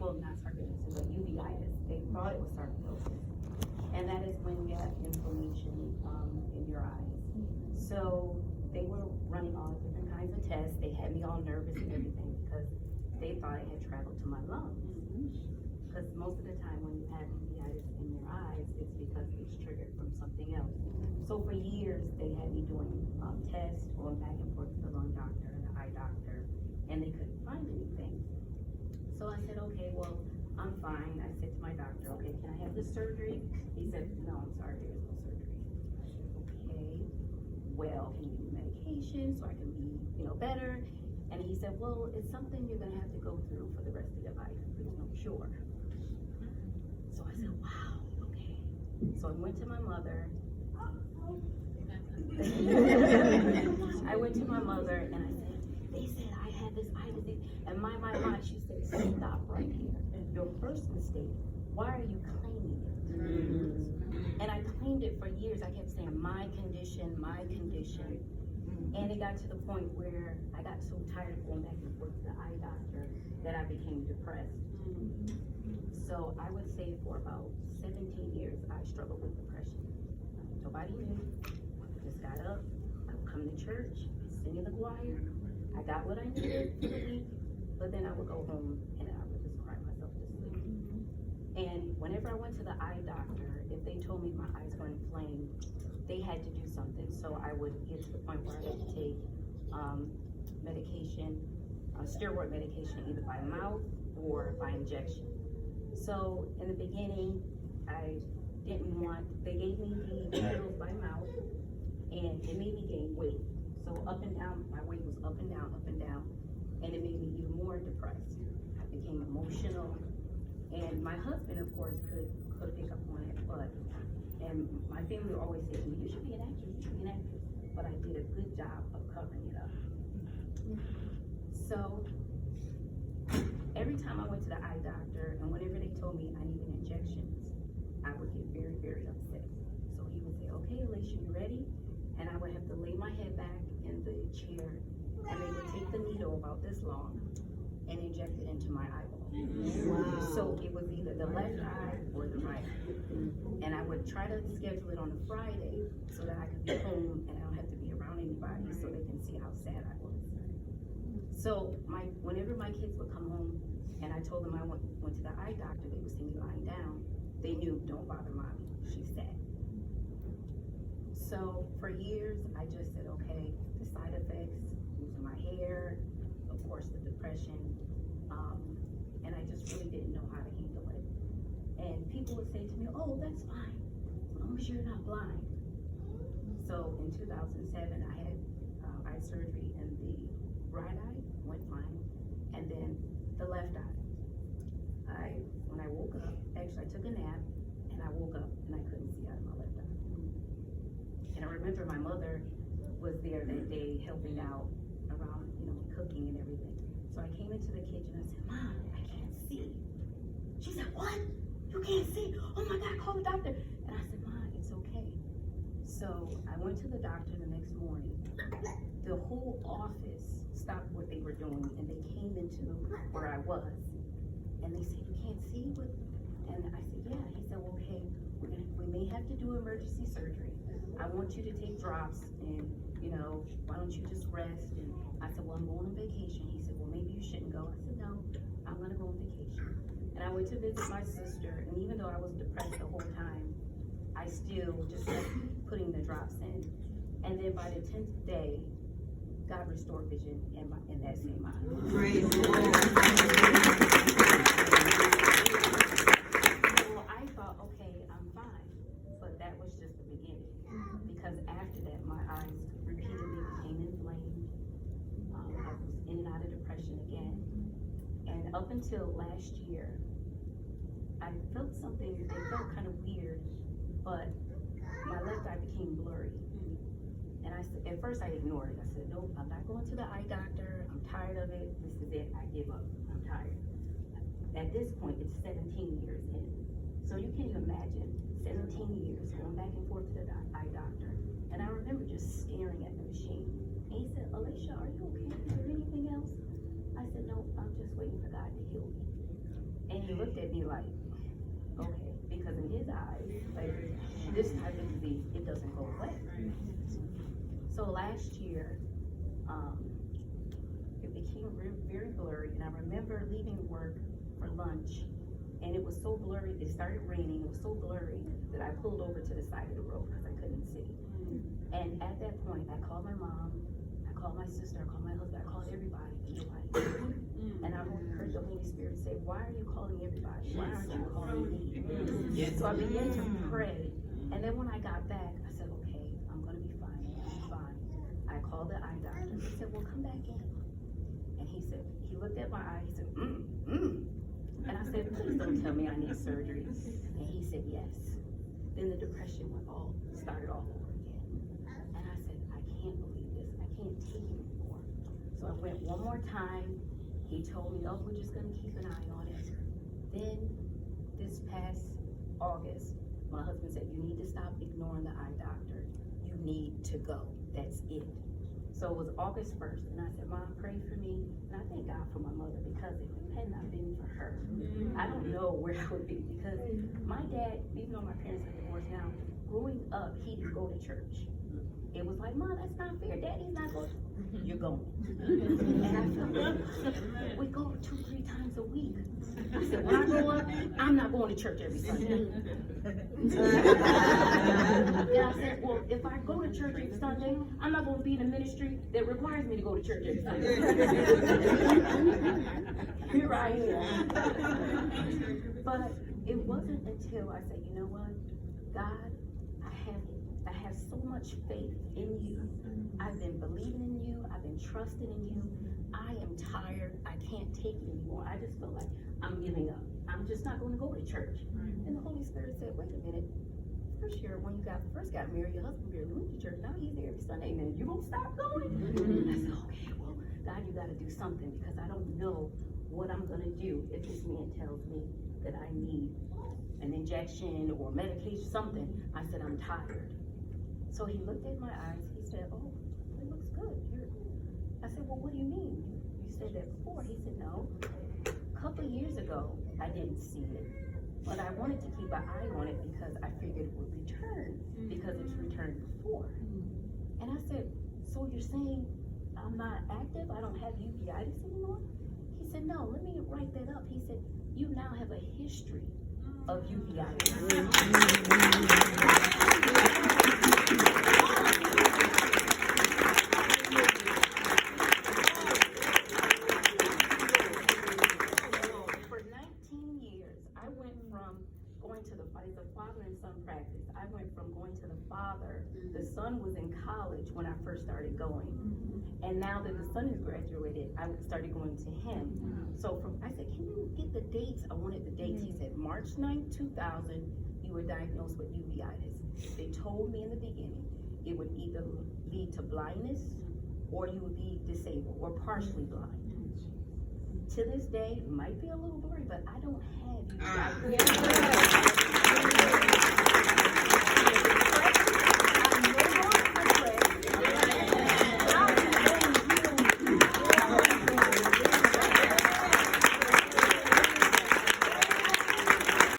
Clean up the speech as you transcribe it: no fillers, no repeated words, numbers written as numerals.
well, not sarcoidosis, but uveitis. They thought it was sarcoidosis. And that is when you have inflammation in your eyes. So they were running all different kinds of tests. They had me all nervous and everything because they thought it had traveled to my lungs. Because most of the time when you have uveitis in your eyes, it's because it's triggered from something else. So for years, they had me doing tests, going back and forth to the lung doctor and the eye doctor, and they couldn't find anything. So I said, okay, well, I'm fine. I said to my doctor, okay, can I have the surgery? He said, no, I'm sorry, there is no surgery. I said, okay, well, can you give me medication so I can be, better? And he said, well, it's something you're gonna have to go through for the rest of your life. There's no cure. So I said, wow, okay. So I went to my mother. I went to my mother and I said, they said I had this eye disease. And my, she said, stop right here. Your first mistake, why are you claiming it? And I claimed it for years. I kept saying, my condition, my condition. And it got to the point where I got so tired of going back and forth to the eye doctor that I became depressed. So I would say for about 17 years, I struggled with depression. Nobody knew. I just got up, I would come to church, sing in the choir. I got what I needed for the week, but then I would go home and I would just cry myself to sleep. And whenever I went to the eye doctor, if they told me my eyes were inflamed, they had to do something. So I would get to the point where I had to take medication, steroid medication, either by mouth or by injection. So in the beginning, I didn't want, they gave me the pills by mouth, and it made me gain weight. So up and down, my weight was up and down, and it made me even more depressed. I became emotional, and my husband, of course, could pick up on it, and my family would always say to me, you should be an actress, you should be an actress. But I did a good job of covering it up. So every time I went to the eye doctor, and whenever they told me I needed injections, I would get very, very upset. So he would say, okay, Alacia, you ready? And I would have to lay my head back in the chair, and they would take the needle about this long and inject it into my eyeball. Wow. So it was either the left eye or the right. And I would try to schedule it on a Friday so that I could be home and I don't have to be around anybody so they can see how sad I was. So whenever my kids would come home and I told them I went to the eye doctor, they would see me lying down, they knew, don't bother mommy, she's sad. So for years, I just said, okay, the side effects, losing my hair, of course the depression, and I just really didn't know how to handle it. And people would say to me, oh, that's fine, as long as you're not blind. So in 2007, I had eye surgery in the right eye, went fine, and then the left eye. When I woke up, actually I took a nap, and I woke up and I couldn't see out of my left eye. And I remember my mother was there that day helping out around, cooking and everything. So I came into the kitchen, I said, Mom, I can't see. She said, what? You can't see? Oh my God, call the doctor. And I said, Mom, it's okay. So I went to the doctor the next morning. The whole office stopped what they were doing and they came into where I was. And they said, you can't see? And I said, yeah. He said, well, okay, we may have to do emergency surgery. I want you to take drops and, why don't you just rest? And I said, well, I'm going on vacation. He said, well, maybe you shouldn't go. I said, no, I'm gonna go on vacation. And I went to visit my sister, and even though I was depressed the whole time, I still just kept putting the drops in. And then by the 10th day, God restored vision in that same eye. Praise the Lord. So I thought, okay, I'm fine. But that was just the beginning. Because after that, my eyes repeatedly became inflamed. I was in and out of depression again. And up until last year, I felt something, it felt kind of weird, but my left eye became blurry. And at first I ignored it. I said, nope, I'm not going to the eye doctor. I'm tired of it. This is it. I give up. I'm tired. At this point, it's 17 years in. So you can imagine 17 years going back and forth to the eye doctor. And I remember just staring at the machine. And he said, Alacia, are you okay? Is there anything else? I said, no, I'm just waiting for God to heal me. And looked at me like, okay, because in his eyes, like, this type of disease, it doesn't go away. So last year, it became very blurry, and I remember leaving work for lunch, and it was so blurry, it started raining, it was so blurry that I pulled over to the side of the road because I couldn't see. And at that point, I called my mom, I called my sister, I called my husband, I called everybody, and nobody. And I heard the Holy Spirit say, why are you calling everybody? Why aren't you calling me? So I began to pray, and then when I got back, I said, okay, I'm gonna be fine, I'm gonna be fine. I called the eye doctor, he said, well, come back in. And he said, he looked at my eye, he said, And I said, please don't tell me I need surgery. And he said, yes. Then the depression started all over again. And I said, I can't believe this. I can't take it anymore. So I went one more time. He told me, oh, we're just gonna keep an eye on it. Then this past August, my husband said, you need to stop ignoring the eye doctor. You need to go. That's it. So it was August 1st, and I said, Mom, pray for me. And I thank God for my mother, because if it had not been for her, I don't know where I would be. Because my dad, even though my parents are divorced now, growing up, he didn't go to church. It was like, Mom, that's not fair. Daddy's not going. You're going. And I felt like, we go 2-3 times a week. I said, when I grow up, I'm not going to church every Sunday. And I said, well, if I go to church every Sunday, I'm not going to be in a ministry that requires me to go to church every Sunday. Here I am. But it wasn't until I said, you know what, God, I have so much faith in you. I've been believing in you. I've been trusting in you. I am tired. I can't take it anymore. I just feel like I'm giving up. I'm just not going to go to church. And the Holy Spirit said, wait a minute. First year, when you first got married, your husband barely went to church. Now he's there every Sunday. And you won't stop going? I said, okay, well, God, you got to do something, because I don't know what I'm going to do if this man tells me that I need an injection or medication, something. I said, I'm tired. So he looked at my eyes. He said, oh, it looks good. I said, well, what do you mean? You said that before. He said, no. A couple of years ago, I didn't see it. But I wanted to keep an eye on it because I figured it would return, because it's returned before. And I said, so you're saying I'm not active? I don't have uveitis anymore? He said, no, let me write that up. He said, you now have a history of uveitis. For 19 years, I went from going to the father and son practice. I went from going to the father. The son was in college when I first started going. And now that the son has graduated, I started going to him. So I said, can you get the dates? I wanted the dates. He said, March 9th, 2000, you were diagnosed with uveitis. They told me in the beginning, it would either lead to blindness, or you would be disabled or partially blind. To this day, it might be a little blurry, but I don't have uveitis.